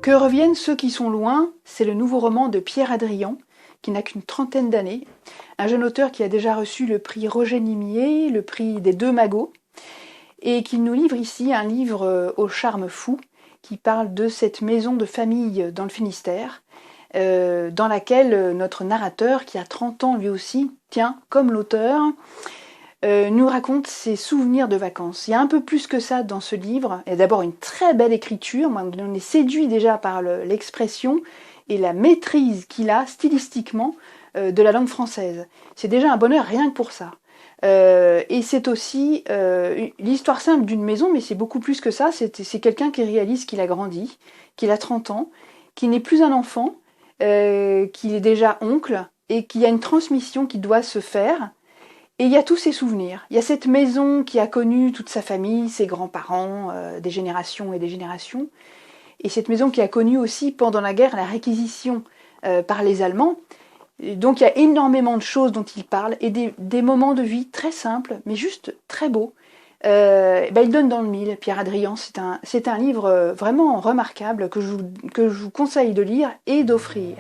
Que reviennent ceux qui sont loin, c'est le nouveau roman de Pierre Hadrian, qui n'a qu'une trentaine d'années, un jeune auteur qui a déjà reçu le prix Roger Nimier, le prix des Deux Magots, et qui nous livre ici un livre au charme fou, qui parle de cette maison de famille dans le Finistère, dans laquelle notre narrateur, qui a 30 ans lui aussi, tiens, comme l'auteur, nous raconte ses souvenirs de vacances. Il y a un peu plus que ça dans ce livre. Il y a d'abord une très belle écriture, on est séduit déjà par l'expression et la maîtrise qu'il a stylistiquement de la langue française. C'est déjà un bonheur rien que pour ça. Et c'est aussi l'histoire simple d'une maison, mais c'est beaucoup plus que ça. C'est quelqu'un qui réalise qu'il a grandi, qu'il a 30 ans, qu'il n'est plus un enfant, qu'il est déjà oncle, et qu'il y a une transmission qui doit se faire. Et il y a tous ses souvenirs. Il y a cette maison qui a connu toute sa famille, ses grands-parents, des générations et des générations. Et cette maison qui a connu aussi pendant la guerre la réquisition par les Allemands. Et donc il y a énormément de choses dont il parle et des moments de vie très simples, mais juste très beaux. Il donne dans le mille, Pierre Hadrian. C'est un livre vraiment remarquable que je vous conseille de lire et d'offrir.